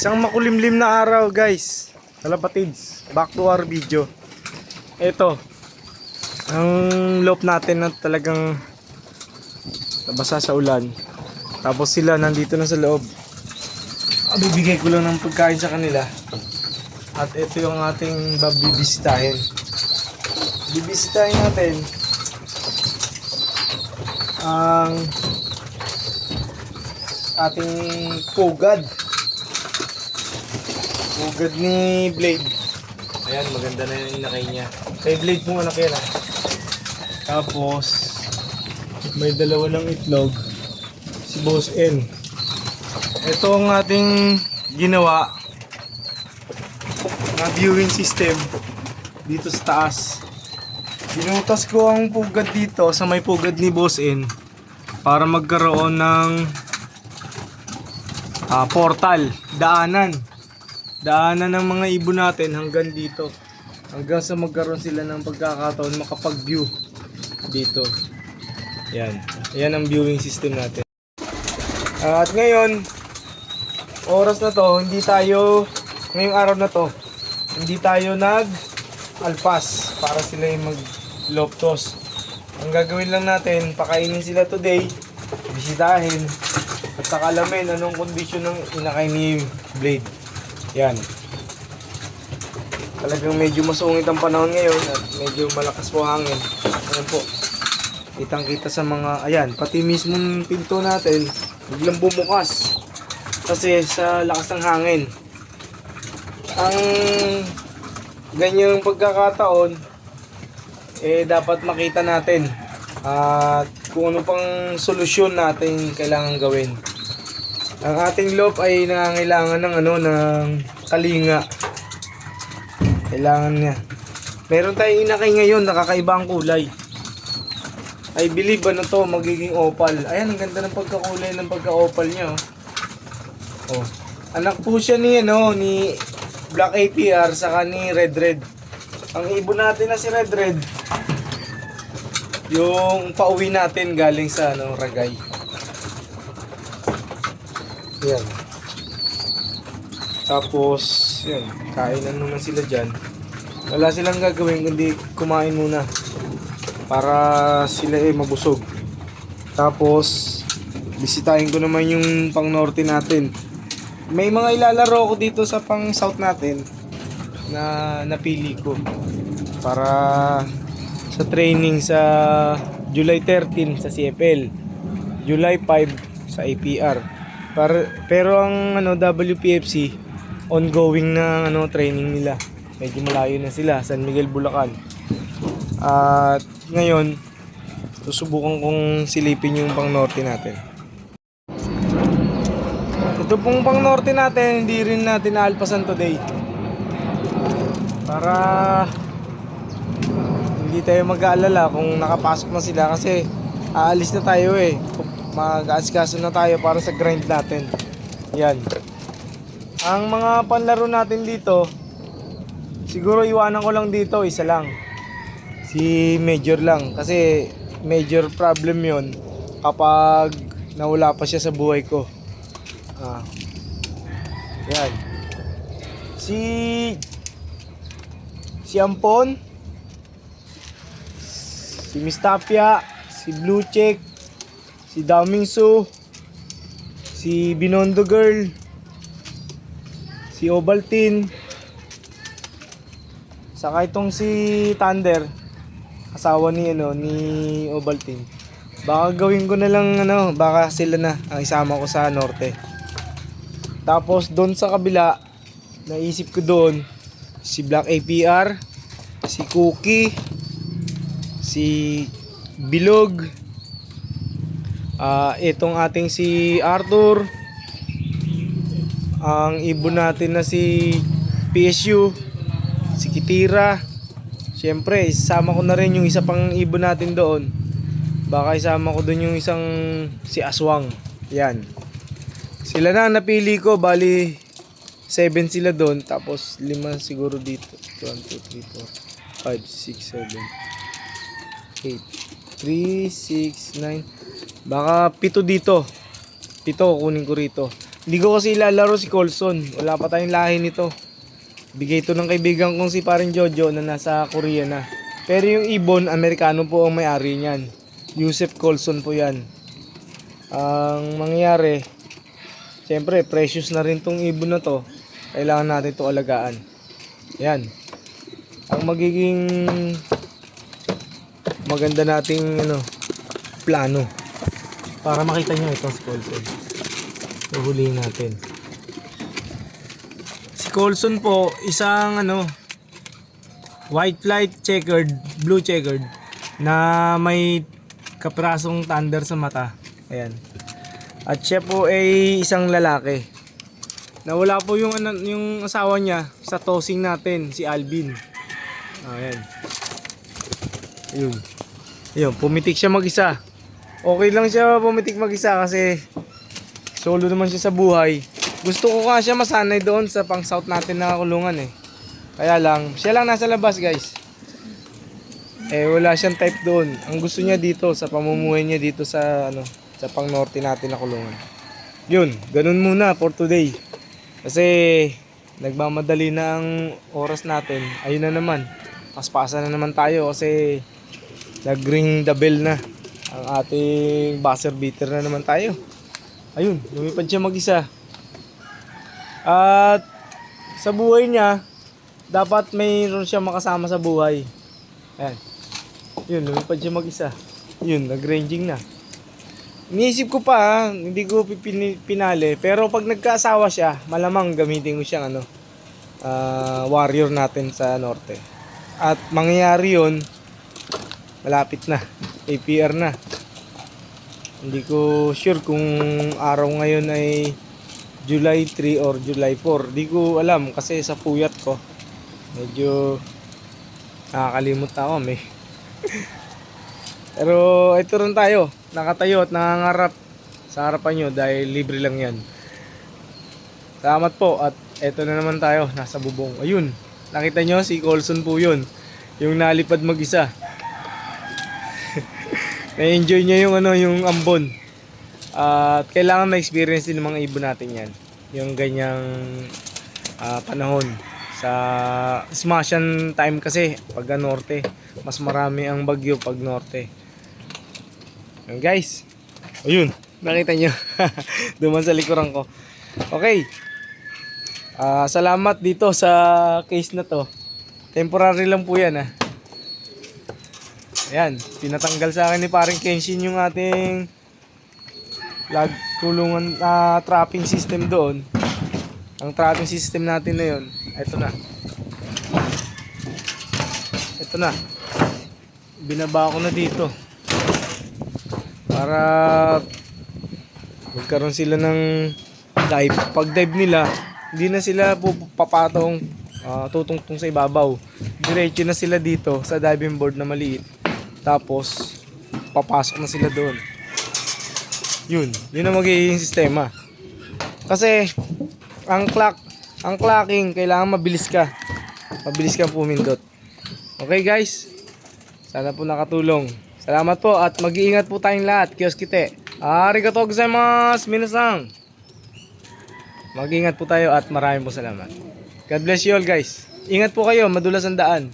Isang makulimlim na araw guys, kalapatids, back to our video. Ito ang loop natin na talagang nabasa sa ulan. Tapos sila nandito na sa loob. Bibigay ko lang ng pagkain sa kanila. At ito yung ating bibisitahin. Bibisitahin natin ang ating pugad. Pugad ni Blade. Ayan, maganda na yung inakay niya. Kay Blade pong anak yan. Tapos may dalawa ng itlog si Boss N. Ito ang ating ginawa na viewing system dito sa taas. Binutas ko ang pugad dito sa may pugad ni Boss N para magkaroon ng portal, daanan ng mga ibon natin hanggang dito, hanggang sa magkaroon sila ng pagkakataon makapag-view dito. Yan ang viewing system natin. At ngayon, oras na to, ngayong araw na to, hindi tayo nag-alpas para sila yung mag-loptos. Ang gagawin lang natin, pakainin sila today, bisitahin, at saka alamin anong kondisyon ng inakay ni Blade. Yan. Talagang medyo masungit ang panahon ngayon at medyo malakas po hangin. Ayan po. Kitang-kita sa mga, ayan, pati mismong pinto natin, biglang bumukas. Kasi sa lakas ng hangin. Ang ganyang pagkakataon, dapat makita natin at kung ano pang solusyon natin kailangan gawin. Ang ating loop ay nangangailangan ng kalinga. Kailangan niya. Meron tayong inakay ngayon, nakakaiba ang kulay. I believe to magiging opal. Ayan, ang ganda ng pagkakulay ng pagka-opal niya. Oh. Anak po siya ni Black APR saka ni Red. Ang ibon natin na si Red, yung pauwi natin galing sa Ragay. Yan. Tapos, yan, kainan muna sila dyan. Wala silang gagawin kundi kumain muna para sila mabusog. Tapos, bisitahin ko naman yung pang norte natin. May mga ilalaro ko dito sa pang south natin na napili ko para sa training sa July 13 sa CFL, July 5 sa APR. Pero ang WPFC ongoing na training nila. Medyo malayo na sila, San Miguel, Bulacan. At ngayon susubukan kong silipin yung pang norte natin. Ito pong pang norte natin, hindi rin natin naalpasan today. Para hindi tayo mag-aalala kung nakapasok na sila kasi aalis na tayo mag-aasikaso na tayo para sa grind natin. Yan. Ang mga panlaro natin dito, siguro iwanan ko lang dito, isa lang. Si Major lang. Kasi major problem yon kapag nawala pa siya sa buhay ko. Yan. Si Ampon, si Mistapia, si Blue Check, si Damingsu, si Binondo Girl, si Ovaltine, saka itong si Thunder, asawa ni Ovaltine. Baka gawin ko na lang baka sila na ang isama ko sa norte. Tapos doon sa kabila, naisip ko doon si Black APR, si Cookie, si Bilog, itong ating si Arthur, ang ibon natin na si PSU, si Kitira. Siyempre isama ko na rin yung isa pang ibon natin doon. Baka isama ko doon yung isang si Aswang. Yan. Sila na napili ko, bali 7 sila doon, tapos 5 siguro dito. 1, 2, 3, 4, 5, 6, 7, 8, 3, 6, 9. Baka 7 dito. 7 kunin ko rito. Hindi ko kasi ilalaro si Colson. Wala pa tayong lahi nito. Bigay ito ng kaibigan kong si paring Jojo na nasa Korea na. Pero yung ibon, Amerikano po ang may-ari niyan. Yusef Colson po yan. Ang mangyayari, siyempre, precious na rin tong ibon na to. Kailangan natin ito alagaan. Yan. Ang magiging maganda nating plano para makita nyo ito si Colson. Uhulihin natin. Si Colson po, isang white flight checkered, blue checkered na may kaprasong thunder sa mata. Ayan. At siya po ay isang lalaki. Nawala po yung asawa niya sa tossing natin, si Alvin. Ayan. Ayun, pumitik siya mag-isa. Okay lang siya pumitik mag-isa kasi solo naman siya sa buhay. Gusto ko nga siya masanay doon sa pang south natin na kulungan eh. Kaya lang, siya lang nasa labas guys. Wala siyang type doon. Ang gusto niya dito sa pamumuhay niya dito sa sa pang norte natin na kulungan. Yun, ganun muna for today. Kasi nagmamadali na ang oras natin. Ayun na naman. Paspasa na naman tayo kasi nag-ring the bell na. Ang ating buzzer beater na naman tayo. Ayun, lumipad siya mag-isa. At sa buhay niya, dapat mayroon siya makasama sa buhay. Ayan. Yun, lumipad siya mag-isa. Yun, nag-ranging na. Iniisip ko pa, hindi ko pinali. Pero pag nagkaasawa siya, malamang gamitin ko siyang warrior natin sa norte. At mangyayari yun, malapit na. APR na. Hindi ko sure kung araw ngayon ay July 3 or July 4. Hindi ko alam kasi sa puyat ko. Medyo nakakalimot na ako Pero ito rin tayo. Nakatayo at nangangarap sa harapan nyo dahil libre lang yan. Salamat po at eto na naman tayo. Nasa bubong. Ayun. Nakita nyo si Colson po yun. Yung nalipad mag-isa. Na-enjoy niya yung ambon. At kailangan ma-experience din ng mga ibon natin yan. Yung ganyang panahon. Sa smashan time kasi pag norte. Mas marami ang bagyo pag norte. Yan guys. Ayun. Nakita nyo. Duman sa likuran ko. Okay. Salamat dito sa case na to. Temporary lang po yan Ayan, pinatanggal sa akin ni paring Kenshin yung ating kulungan trapping system doon. Ang trapping system natin na yun, ito na. Binaba ko na dito. Para magkaroon sila ng dive. Pag dive nila, hindi na sila papatong tutungtong sa ibabaw. Diretso na sila dito sa diving board na maliit. Tapos papasok na sila doon. Yun ang magiging sistema. Kasi ang clocking kailangan mabilis ka. Mabilis kang pumindot. Okay guys? Sana po nakatulong. Salamat po at mag-iingat po tayong lahat. Kyoskite. Arigatou gozaimasu minasang. Mag-iingat po tayo at maraming po salamat. God bless you all guys. Ingat po kayo, madulas ang daan.